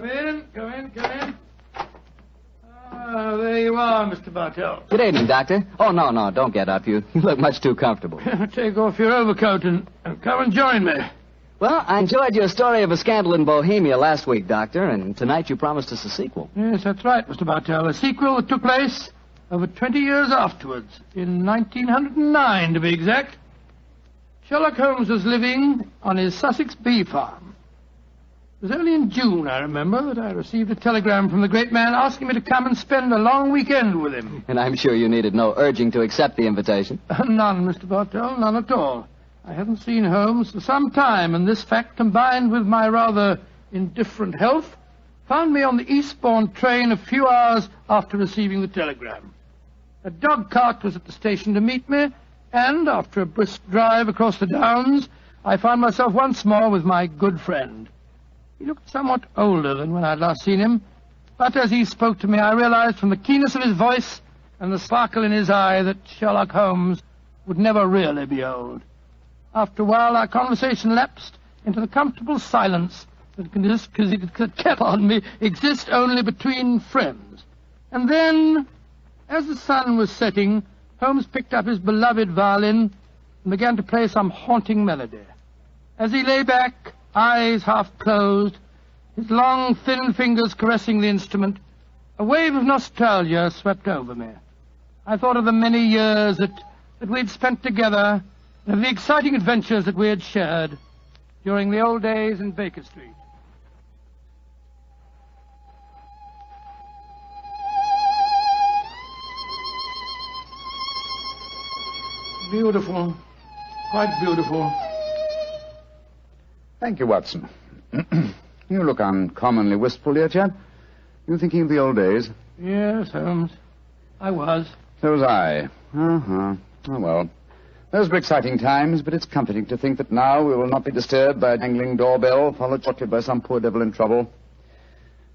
Come in. Ah, there you are, Mr. Bartell. Good evening, Doctor. Oh, no, don't get up. You look much too comfortable. Take off your overcoat and come and join me. Well, I enjoyed your story of a scandal in Bohemia last week, Doctor, and tonight you promised us a sequel. Yes, that's right, Mr. Bartell. A sequel that took place over 20 years afterwards, in 1909 to be exact. Sherlock Holmes was living on his Sussex bee farm. It was only in June, I remember, that I received a telegram from the great man asking me to come and spend a long weekend with him. And I'm sure you needed no urging to accept the invitation. None, Mr. Bartell, none at all. I hadn't seen Holmes for some time, and this fact, combined with my rather indifferent health, found me on the eastbourne train a few hours after receiving the telegram. A dog cart was at the station to meet me, and after a brisk drive across the downs, I found myself once more with my good friend. He looked somewhat older than when I'd last seen him, but as he spoke to me, I realized from the keenness of his voice and the sparkle in his eye that Sherlock Holmes would never really be old. After a while, our conversation lapsed into the comfortable silence that can exist only between friends. And then, as the sun was setting, Holmes picked up his beloved violin and began to play some haunting melody. As he lay back, eyes half closed, his long, thin fingers caressing the instrument, a wave of nostalgia swept over me. I thought of the many years that we'd spent together, and of the exciting adventures that we had shared during the old days in Baker Street. Beautiful. Quite beautiful. Thank you, Watson. You look uncommonly wistful, dear chap. You thinking of the old days? Yes, Holmes. I was. So was I. Oh, well. Those were exciting times, but it's comforting to think that now we will not be disturbed by a jangling doorbell, followed shortly by some poor devil in trouble.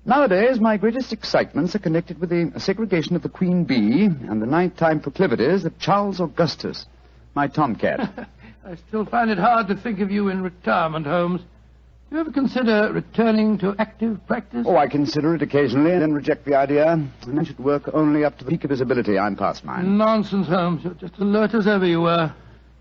Nowadays, my greatest excitements are connected with the segregation of the queen bee and the nighttime proclivities of Charles Augustus, my tomcat. I still find it hard to think of you in retirement, Holmes. Do you ever consider returning to active practice? Oh, I consider it occasionally, and then reject the idea. And I should work only up to the peak of his ability. I'm past mine. Nonsense, Holmes. You're just alert as ever you were.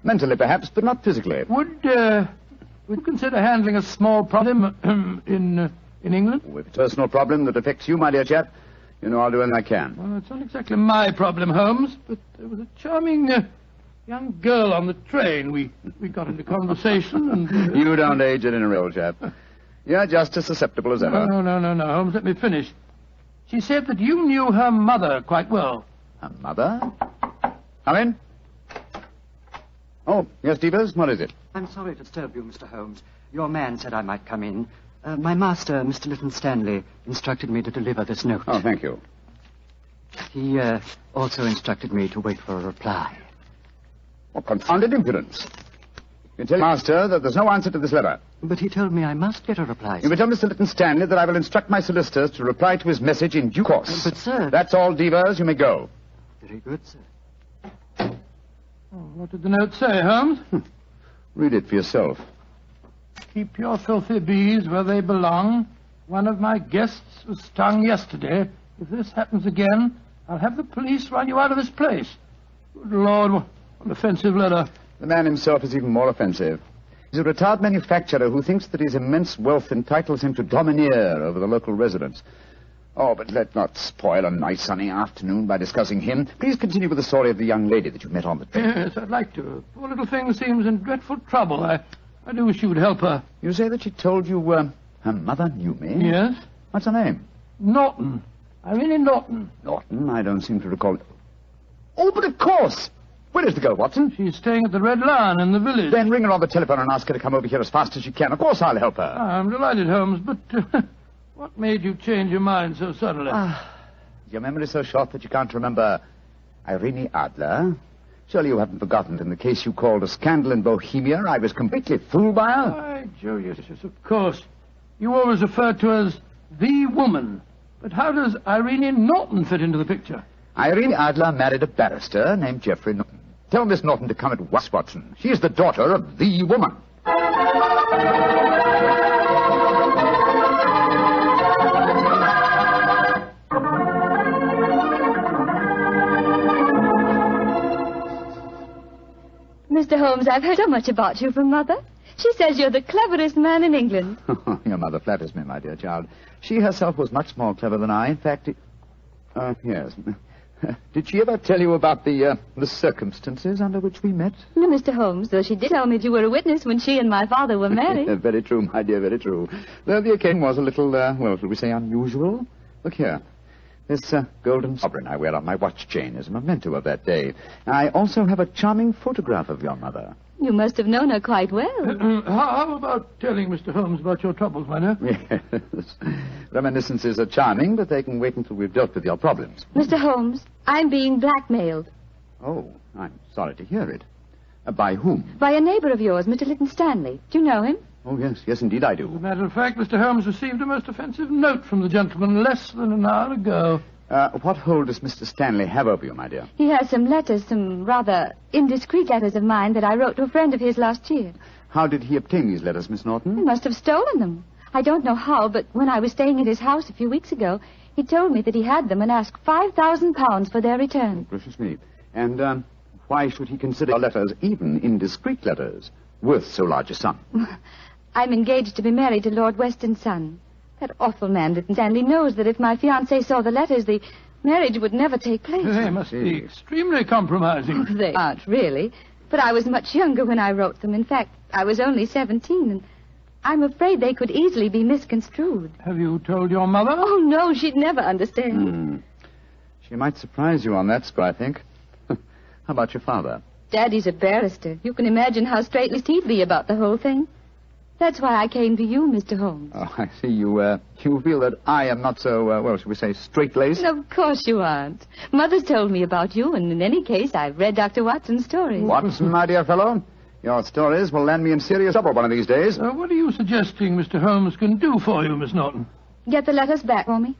Mentally, perhaps, but not physically. Would you consider handling a small problem in England? Oh, if it's a personal problem that affects you, my dear chap, you know I'll do anything I can. Well, it's not exactly my problem, Holmes, but there was a charming young girl on the train. We got into conversation and... You don't age it in a real chap. You're just as susceptible as ever. No, Holmes, let me finish. She said that you knew her mother quite well. Her mother? Come in. Oh, yes, Devers, what is it? I'm sorry to disturb you, Mr. Holmes. Your man said I might come in. My master, Mr. Lytton Stanley, instructed me to deliver this note. Oh, thank you. He also instructed me to wait for a reply. What confounded impudence. You tell your master that there's no answer to this letter. But he told me I must get a reply, sir. You may tell Mr. Lytton Stanley that I will instruct my solicitors to reply to his message in due course. But, sir... That's all, Devers. You may go. Very good, sir. Oh, what did the note say, Holmes? Read it for yourself. Keep your filthy bees where they belong. One of my guests was stung yesterday. If this happens again, I'll have the police run you out of this place. Good Lord, what an offensive letter. The man himself is even more offensive. He's a retired manufacturer who thinks that his immense wealth entitles him to domineer over the local residents. Oh, but let's not spoil a nice sunny afternoon by discussing him. Please continue with the story of the young lady that you met on the train. Yes, I'd like to. Poor little thing seems in dreadful trouble. I do wish you would help her. You say that she told you her mother knew me? Yes. What's her name? Norton. Irene Norton. Norton? I don't seem to recall it. Oh, but of course. Where is the girl, Watson? She's staying at the Red Lion in the village. Then ring her on the telephone and ask her to come over here as fast as she can. Of course I'll help her. I'm delighted, Holmes, but what made you change your mind so suddenly? Is your memory so short that you can't remember Irene Adler? Surely you haven't forgotten that in the case you called a scandal in Bohemia, I was completely fooled by her? Why, Joe, yes, of course. You always refer to her as the woman. But how does Irene Norton fit into the picture? Irene Adler married a barrister named Geoffrey Norton. Tell Miss Norton to come at once, Watson. She is the daughter of the woman. Holmes, I've heard so much about you from Mother. She says you're the cleverest man in England. Your mother flatters me, my dear child. She herself was much more clever than I. In fact, yes. Did she ever tell you about the circumstances under which we met? No, Mr. Holmes, though she did tell me that you were a witness when she and my father were married. Very true, my dear, very true. Though the occasion was a little, well, shall we say unusual? Look here. This golden sovereign I wear on my watch chain is a memento of that day. I also have a charming photograph of your mother. You must have known her quite well. How about telling Mr. Holmes about your troubles, my dear? Yes. Reminiscences are charming, but they can wait until we've dealt with your problems. Mr. Holmes, I'm being blackmailed. Oh, I'm sorry to hear it. By whom? By a neighbor of yours, Mr. Lytton Stanley. Do you know him? Oh, yes, indeed I As a do. matter of fact, Mr. Holmes received a most offensive note from the gentleman less than an hour ago. What hold does Mr. Stanley have over you, my dear? He has some letters, some rather indiscreet letters of mine that I wrote to a friend of his last year. How did he obtain these letters, Miss He Norton? must have stolen them. I don't know how, but when I was staying at his house a few weeks ago, he told me that he had them and asked £5,000 for their return. Gracious me. And why should he consider your letters, even indiscreet letters, worth so large a sum? I'm engaged to be married to Lord Weston's son. That awful man, Lytton Stanley, knows that if my fiancé saw the letters, the marriage would never take place. They must be extremely compromising. They aren't, really. But I was much younger when I wrote them. In fact, I was only 17, and I'm afraid they could easily be misconstrued. Have you told your mother? Oh, no, she'd never understand. She might surprise you on that score, I think. How about your father? Daddy's a barrister. You can imagine how straight-laced he'd be about the whole thing. That's why I came to you, Mr. Holmes. Oh, I see. You feel that I am not so, well, shall we say, straight-laced? Of course you aren't. Mother's told me about you, and in any case, I've read Dr. Watson's stories. Watson, my dear fellow, your stories will land me in serious trouble one of these days. What are you suggesting Mr. Holmes can do for you, Miss Norton? Get the letters back for me.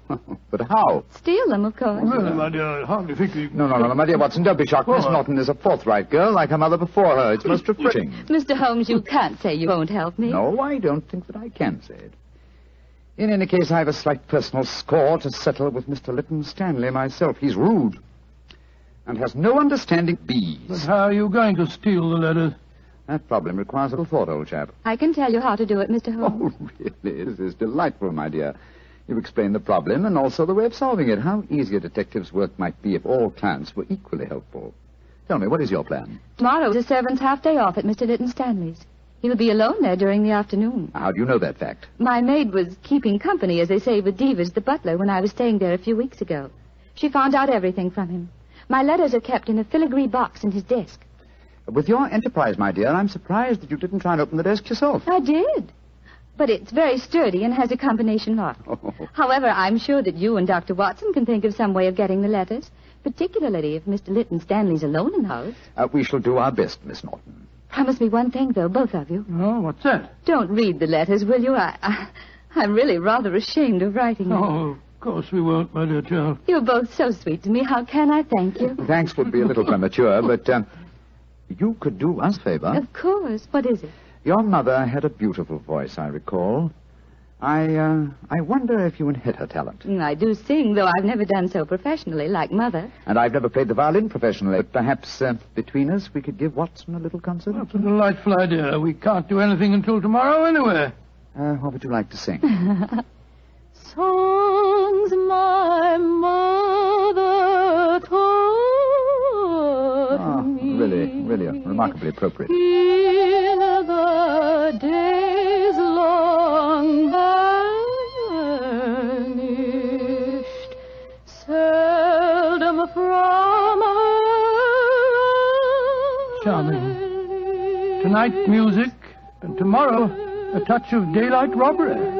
But how? Steal them, of course. Well, my dear, I hardly think you... No, my dear Watson, don't be shocked. Miss Norton is a forthright girl, like her mother before her. It's most refreshing. Mr. Holmes, you can't say you won't help me. No, I don't think that I can say it. In any case, I have a slight personal score to settle with Mr. Lytton Stanley myself. He's rude and has no understanding of bees. But how are you going to steal the letters? That problem requires a little thought, old chap. I can tell you how to do it, Mr. Holmes. Oh, really? This is delightful, my dear. You've explained the problem and also the way of solving it. How easy a detective's work might be if all clients were equally helpful. Tell me, what is your plan? Tomorrow is a servant's half-day off at Mr. Lytton Stanley's. He'll be alone there during the afternoon. How do you know that fact? My maid was keeping company, as they say, with Devers, the butler, when I was staying there a few weeks ago. She found out everything from him. My letters are kept in a filigree box in his desk. With your enterprise, my dear, I'm surprised that you didn't try and open the desk yourself. I did. But it's very sturdy and has a combination lock. Oh. However, I'm sure that you and Dr. Watson can think of some way of getting the letters, particularly if Mr. Lytton Stanley's alone in the house. We shall do our best, Miss Norton. Promise me one thing, though, both of you. Oh, what's that? Don't read the letters, will you? I'm really rather ashamed of writing them. Oh, of course we won't, my dear child. You're both so sweet to me. How can I thank you? Thanks would be a little premature, but you could do us a favor. Of course. What is it? Your mother had a beautiful voice, I recall. I wonder if you inherit her talent. I do sing, though I've never done so professionally, like Mother. And I've never played the violin professionally. But perhaps between us we could give Watson a little concert. That's a delightful idea. We can't do anything until tomorrow anyway. What would you like to sing? Songs my mother taught me. Really remarkably appropriate. In the days long vanished, seldom from her. Charming. Tonight, music, and tomorrow, a touch of daylight robbery.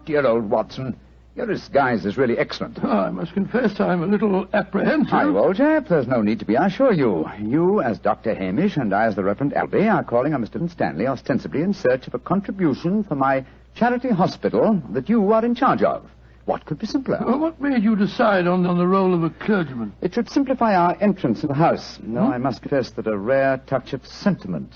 Dear old Watson, your disguise is really excellent. Oh, I must confess I'm a little apprehensive. Hi, old chap. There's no need to be, I assure you. You, as Dr. Hamish, and I, as the Reverend Albee, are calling on Mr. Stanley ostensibly in search of a contribution for my charity hospital that you are in charge of. What could be simpler? Well, what made you decide on the role of a clergyman? It should simplify our entrance to the house, though I must confess that a rare touch of sentiment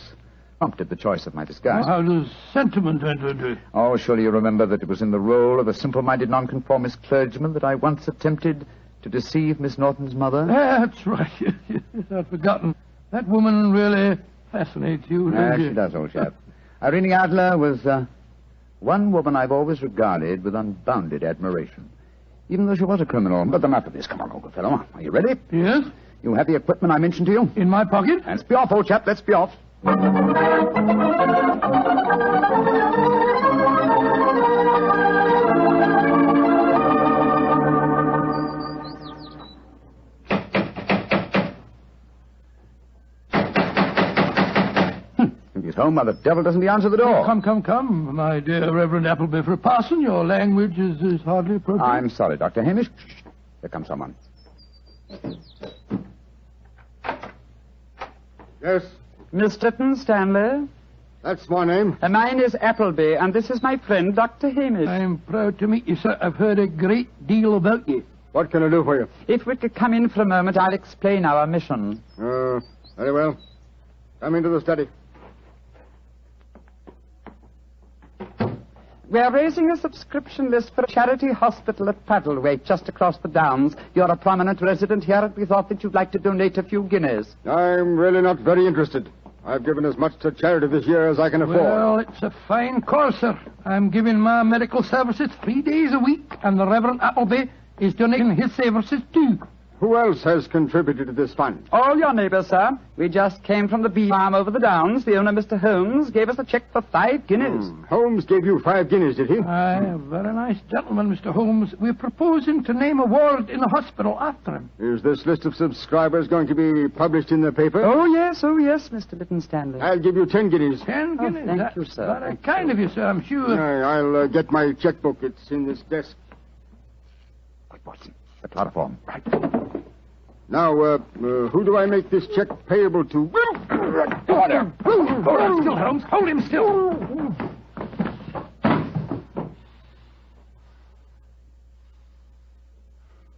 prompted the choice of my disguise. How does sentiment enter into it? Oh, surely you remember that it was in the role of a simple-minded nonconformist clergyman that I once attempted to deceive Miss Norton's mother. That's right. I'd forgotten. That woman really fascinates you, doesn't She does, old chap. Irene Adler was one woman I've always regarded with unbounded admiration, even though she was a criminal. But enough of this. Come on, old fellow. Are you ready? Yes? You have the equipment I mentioned to you? In my pocket? Let's be off, old chap. Let's be off. If he's home, why the devil doesn't he answer the door? Come, my dear Reverend Appleby. For a parson, your language is hardly appropriate. I'm sorry, Dr. Hamish. Shh. Here comes someone. Yes, Miss Lytton Stanley? that's my name. Mine is Appleby, and this is my friend, Dr. Hamish. I'm proud to meet you, sir. I've heard a great deal about you. What can I do for you? If we could come in for a moment, I'll explain our mission. Very well. Come into the study. We are raising a subscription list for a charity hospital at Paddlewaite, just across the downs. You're a prominent resident here, and we thought that you'd like to donate a few guineas. I'm really not very interested. I've given as much to charity this year as I can afford. Well, it's a fine cause, sir. I'm giving my medical services 3 days a week, and the Reverend Appleby is donating his services too. Who else has contributed to this fund? All your neighbours, sir. We just came from the bee farm over the downs. The owner, Mr. Holmes, gave us a cheque for 5 guineas. Holmes gave you 5 guineas, did he? Aye, a very nice gentleman, Mr. Holmes. We're proposing to name a ward in the hospital after him. Is this list of subscribers going to be published in the paper? Oh, yes, Mr. Lytton Stanley. I'll give you 10 guines. 10 guineas. thank That's you, sir. very kind of you, sir, I'm sure. I'll get my checkbook. It's in this desk. Quick, Watson. The chloroform. Right. Now, who do I make this check payable to? Order. Hold him still, Holmes. Hold him still.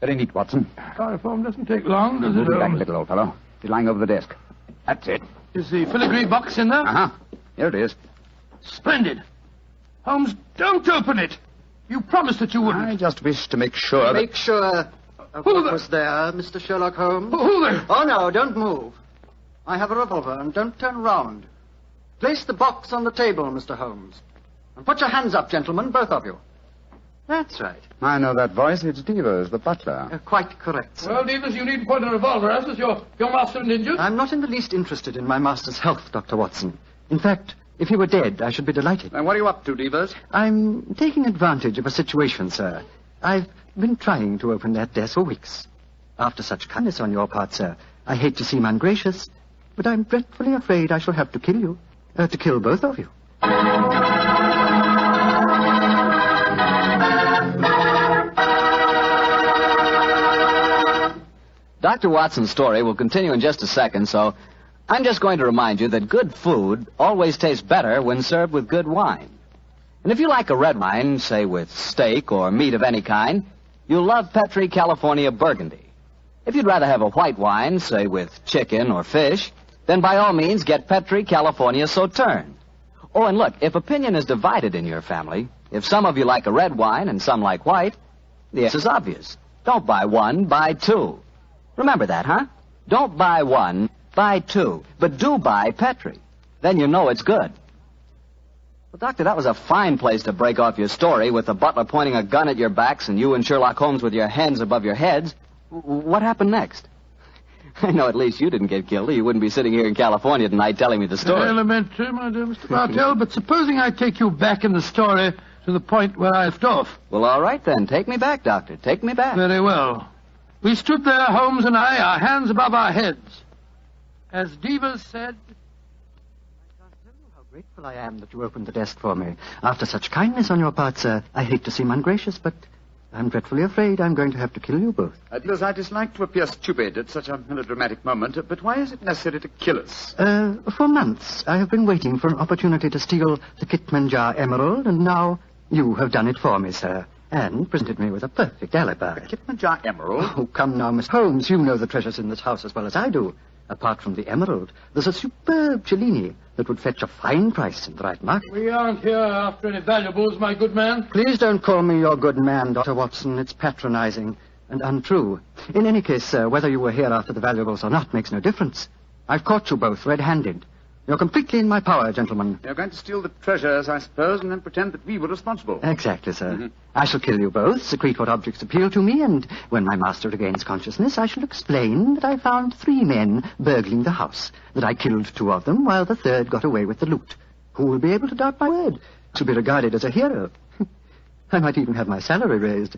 Very neat, Watson. Chloroform doesn't take long, does it, Move it back a Holmes? little, old fellow. It's lying over the desk. That's it. Is the filigree box in there? Uh-huh. Here it is. Splendid. Holmes, don't open it. You promised that you wouldn't. I just wish to make sure that... Make sure of Who what the- was there, Mr. Sherlock Holmes. Who there? Oh, no, don't move. I have a revolver, and don't turn round. Place the box on the table, Mr. Holmes. And put your hands up, gentlemen, both of you. That's right. I know that voice. It's Devers, the butler. Quite correct, sir. Well, Davis, you needn't point a revolver at us. Your master and injured. I'm not in the least interested in my master's health, Dr. Watson. In fact, if he were dead, I should be delighted. And what are you up to, Devers? I'm taking advantage of a situation, sir. I've been trying to open that desk for weeks. After such kindness on your part, sir, I hate to seem ungracious, but I'm dreadfully afraid I shall have to kill you. To kill both of you. Dr. Watson's story will continue in just a second, so I'm just going to remind you that good food always tastes better when served with good wine. And if you like a red wine, say with steak or meat of any kind, you'll love Petri California Burgundy. If you'd rather have a white wine, say with chicken or fish, then by all means get Petri California Sauterne. Oh, and look, if opinion is divided in your family, if some of you like a red wine and some like white, the answer is obvious. Don't buy one, buy two. Remember that, huh? Don't buy one, buy two. But do buy Petri. Then you know it's good. Well, Doctor, that was a fine place to break off your story with the butler pointing a gun at your backs and you and Sherlock Holmes with your hands above your heads. What happened next? I know at least you didn't get killed, or you wouldn't be sitting here in California tonight telling me the story. Elementary, my dear Mr. Bartell, but supposing I take you back in the story to the point where I left off. Well, all right then. Take me back, Doctor. Take me back. Very well. We stood there, Holmes and I, our hands above our heads. As Devers said... I can't tell you how grateful I am that you opened the desk for me. After such kindness on your part, sir, I hate to seem ungracious, but I'm dreadfully afraid I'm going to have to kill you both. Devers, I dislike to appear stupid at such a melodramatic moment, but why is it necessary to kill us? For months, I have been waiting for an opportunity to steal the Kitmanjar emerald, and now you have done it for me, sir, and presented me with a perfect alibi. Kitmanjar Emerald? Oh, come now, Miss Holmes. You know the treasures in this house as well as I do. Apart from the emerald, there's a superb Cellini that would fetch a fine price in the right market. We aren't here after any valuables, my good man. Please don't call me your good man, Dr. Watson. It's patronizing and untrue. In any case, sir, whether you were here after the valuables or not makes no difference. I've caught you both red-handed. You're completely in my power, gentlemen. You're going to steal the treasures, I suppose, and then pretend that we were responsible. Exactly, sir. I shall kill you both, secrete what objects appeal to me, and when my master regains consciousness, I shall explain that I found 3 men burgling the house, that I killed 2 of them, while the third got away with the loot. Who will be able to doubt my word? To be regarded as a hero. I might even have my salary raised.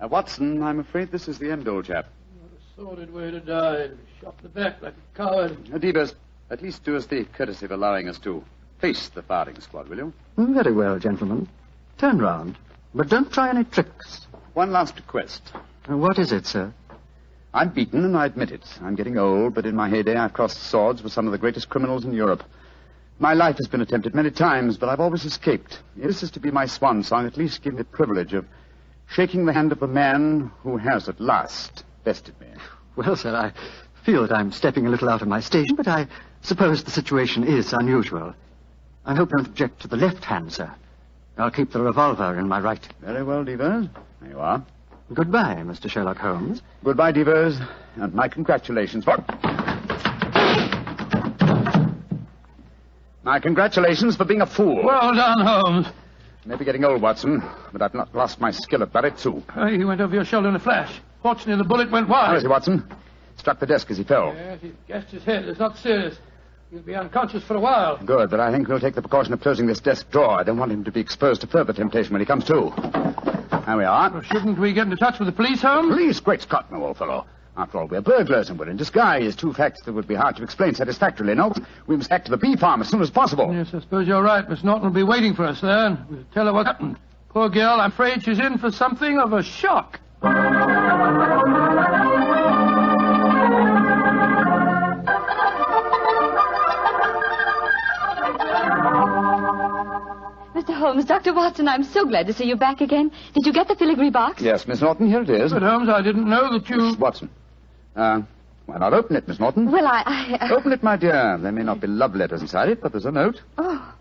Watson, I'm afraid this is the end, old chap. What a sordid way to die. Shot in the back like a coward. Devers, at least do us the courtesy of allowing us to face the firing squad, will you? Very well, gentlemen. Turn round. But don't try any tricks. One last request. What is it, sir? I'm beaten, and I admit it. I'm getting old, but in my heyday I've crossed swords with some of the greatest criminals in Europe. My life has been attempted many times, but I've always escaped. If this is to be my swan song, at least give me the privilege of shaking the hand of a man who has at last bested me. Well, sir, I feel that I'm stepping a little out of my station, but I suppose the situation is unusual. I hope you don't object to the left hand, sir. I'll keep the revolver in my right. Very well, Devers. There you are. Goodbye, Mr. Sherlock Holmes. Goodbye, Devers, and my congratulations for... My congratulations for being a fool. Well done, Holmes. Maybe getting old, Watson, but I've not lost my skill at that, too. He went over your shoulder in a flash. Fortunately, the bullet went How wide. is he, Watson? Struck the desk as he fell. Yes, he gashed his head. It's not serious. He'll be unconscious for a while. Good, but I think we'll take the precaution of closing this desk drawer. I don't want him to be exposed to further temptation when he comes to. There we are. Well, shouldn't we get into touch with the police, Holmes? Police? Great Scott, my old fellow. After all, we're burglars and we're in disguise. 2 facts that would be hard to explain satisfactorily. No, we must back to the bee farm as soon as possible. Yes, I suppose you're right. Miss Norton will be waiting for us there, and we'll tell her what happened. Poor girl, I'm afraid she's in for something of a shock. Mr. Holmes, Dr. Watson, I'm so glad to see you back again. Did you get the filigree box? Yes, Miss Norton, here it is. But, Holmes, I didn't know that you... Watson. Why not open it, Miss Norton? Well, I... Open it, my dear. There may not be love letters inside it, but there's a note. Oh.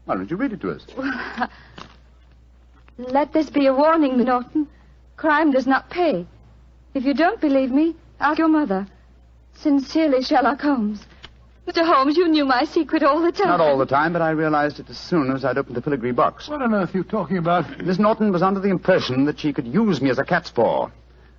Why don't you read it to us? Well, let this be a warning, Norton. Crime does not pay. If you don't believe me, ask your mother. Sincerely, Sherlock Holmes. Mr. Holmes, you knew my secret all the time. Not all the time, but I realized it as soon as I'd opened the filigree box. What on earth are you talking about? Miss Norton was under the impression that she could use me as a cat's paw,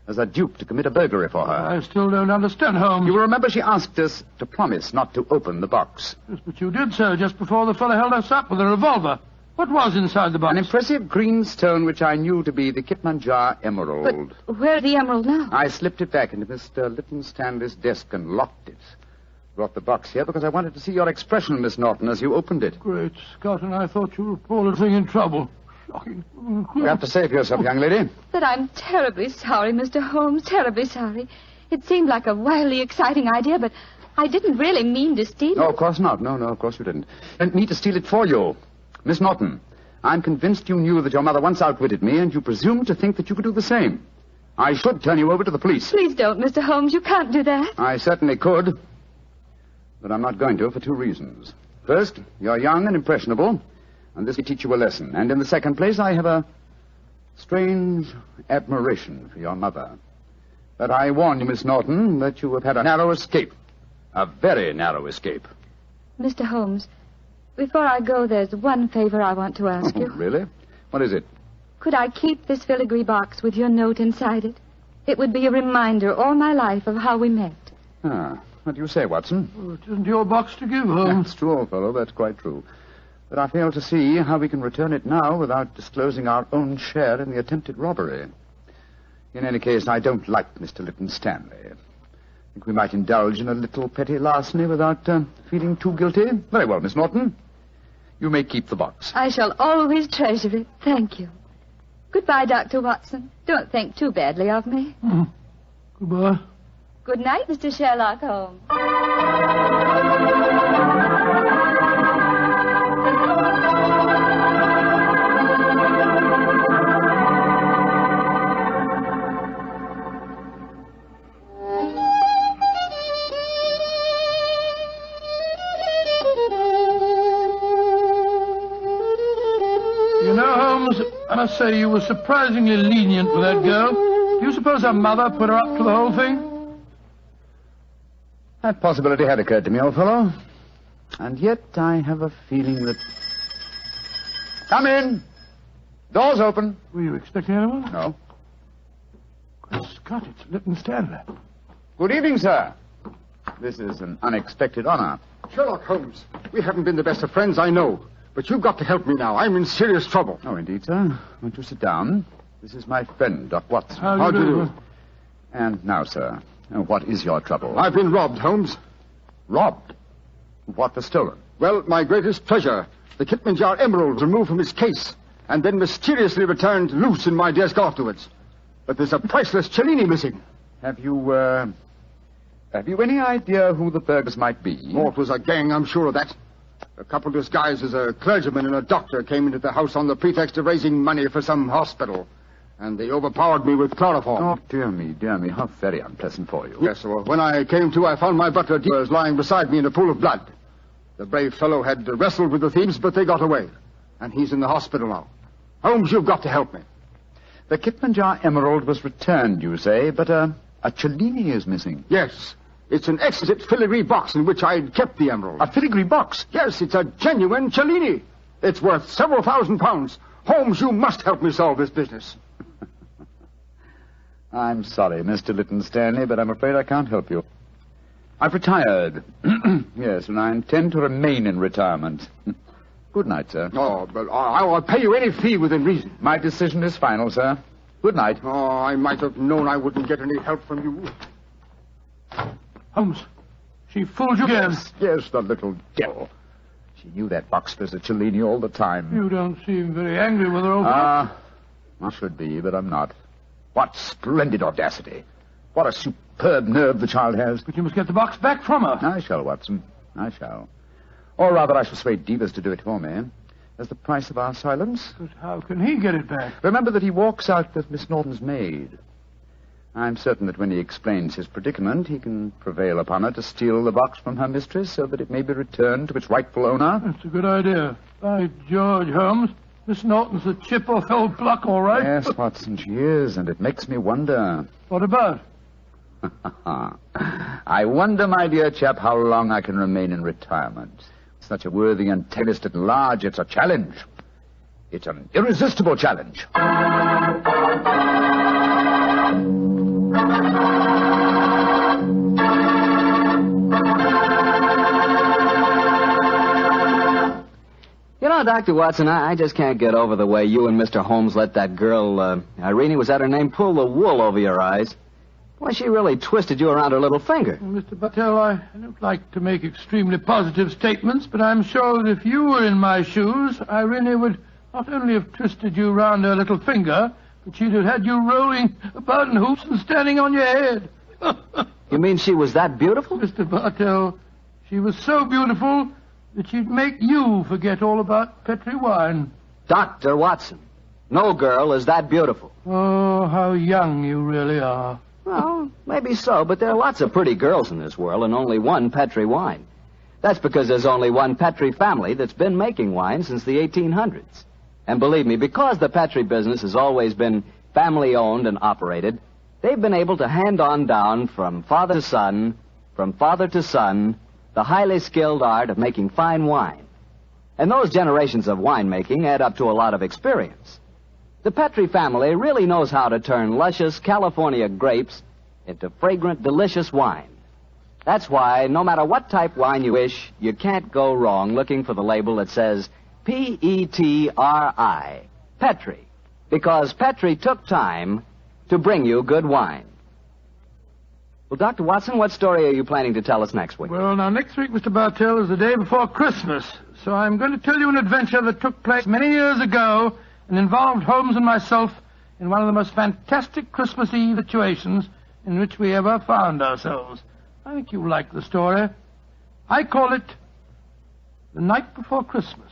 as a dupe to commit a burglary for her. I still don't understand, Holmes. You will remember she asked us to promise not to open the box. Yes, but you did so just before the fellow held us up with a revolver. What was inside the box? An impressive green stone which I knew to be the Kitmanjar emerald. But where's the emerald now? I slipped it back into Mr. Lytton Stanley's desk and locked it. Brought the box here because I wanted to see your expression, Miss Norton, as you opened it. Great Scott, and I thought you were poor little thing in trouble. Shocking. You have to save yourself, young lady. That I'm terribly sorry, Mr. Holmes, terribly sorry. It seemed like a wildly exciting idea, but I didn't really mean to steal No, it. of course not. No, of course you didn't. I didn't mean to steal it for you. Miss Norton, I'm convinced you knew that your mother once outwitted me, and you presumed to think that you could do the same. I should turn you over to the police. Please don't, Mr. Holmes. You can't do that. I certainly could. But I'm not going to for 2 reasons. First, you're young and impressionable, and this will teach you a lesson. And in the second place, I have a strange admiration for your mother. But I warn you, Miss Norton, that you have had a narrow escape. A very narrow escape. Mr. Holmes, before I go, there's one favor I want to ask you. Really? What is it? Could I keep this filigree box with your note inside it? It would be a reminder all my life of how we met. What do you say, Watson? Oh, it isn't your box to give, Holmes. That's true, old fellow. That's quite true. But I fail to see how we can return it now without disclosing our own share in the attempted robbery. In any case, I don't like Mr. Lytton Stanley. I think we might indulge in a little petty larceny without feeling too guilty. Very well, Miss Norton. You may keep the box. I shall always treasure it. Thank you. Goodbye, Dr. Watson. Don't think too badly of me. Goodbye. Good night, Mr. Sherlock Holmes. must say you were surprisingly lenient with that girl. Do you suppose her mother put her up to the whole thing? That possibility had occurred to me, old fellow. And yet I have a feeling that... Come in. Door's open. Were you expecting anyone? No. Good Scott, it's Lytton Stanley. Good evening, sir. This is an unexpected honor. Sherlock Holmes, we haven't been the best of friends, I know. But you've got to help me now. I'm in serious trouble. Oh, indeed, sir. Won't you sit down? This is my friend, Doc Watson. How do you do? And now, sir, what is your trouble? I've been robbed, Holmes. Robbed? What was stolen? Well, my greatest treasure, the Kitman Jar emerald, removed from its case and then mysteriously returned loose in my desk afterwards. But there's a priceless Cellini missing. Have you any idea who the burglars might be? Oh, it was a gang, I'm sure of that. A couple disguised as a clergyman and a doctor came into the house on the pretext of raising money for some hospital. And they overpowered me with chloroform. Oh, dear me. How very unpleasant for you. Yes, well, when I came to, I found my butler Diaz lying beside me in a pool of blood. The brave fellow had wrestled with the thieves, but they got away. And he's in the hospital now. Holmes, you've got to help me. The Kitman Jar emerald was returned, you say, but a Cellini is missing. Yes. It's an exquisite filigree box in which I'd kept the emerald. A filigree box? Yes, it's a genuine Cellini. It's worth several £1,000s. Holmes, you must help me solve this business. I'm sorry, Mr. Lytton Stanley, but I'm afraid I can't help you. I've retired. Yes, and I intend to remain in retirement. Good night, sir. Oh, but I'll pay you any fee within reason. My decision is final, sir. Good night. Oh, I might have known I wouldn't get any help from you. Holmes, she fooled you again. Yes, the little devil. She knew that box was a Cellini all the time. You don't seem very angry with her, old fellow. I should be, but I'm not. What splendid audacity. What a superb nerve the child has. But you must get the box back from her. I shall, Watson. I shall. Or rather, I shall persuade Divas to do it for me. As the price of our silence. But how can he get it back? Remember that he walks out with Miss Norton's maid. I'm certain that when he explains his predicament, he can prevail upon her to steal the box from her mistress so that it may be returned to its rightful owner. That's a good idea. By George, Holmes, Miss Norton's a chip off old block, all right. Yes, Watson, she is, and it makes me wonder. What about? I wonder, my dear chap, how long I can remain in retirement. Such a worthy antagonist at large, it's a challenge. It's an irresistible challenge. You know, Dr. Watson, I just can't get over the way you and Mr. Holmes let that girl, Irene, was that her name, pull the wool over your eyes. Why, she really twisted you around her little finger. Well, Mr. Bartell, I don't like to make extremely positive statements, but I'm sure that if you were in my shoes, Irene would not only have twisted you round her little finger, but she'd have had you rolling about in hoops and standing on your head. You mean she was that beautiful? Mr. Bartell, she was so beautiful that she'd make you forget all about Petri wine. Dr. Watson, no girl is that beautiful. Oh, how young you really are. Well, maybe so, but there are lots of pretty girls in this world and only one Petri wine. That's because there's only one Petri family that's been making wine since the 1800s. And believe me, because the Petri business has always been family-owned and operated, they've been able to hand on down from father to son, the highly skilled art of making fine wine. And those generations of winemaking add up to a lot of experience. The Petri family really knows how to turn luscious California grapes into fragrant, delicious wine. That's why, no matter what type wine you wish, you can't go wrong looking for the label that says P-E-T-R-I, Petri, because Petri took time to bring you good wine. Well, Dr. Watson, what story are you planning to tell us next week? Well, now, next week, Mr. Bartell, is the day before Christmas, so I'm going to tell you an adventure that took place many years ago and involved Holmes and myself in one of the most fantastic Christmas Eve situations in which we ever found ourselves. I think you'll like the story. I call it The Night Before Christmas.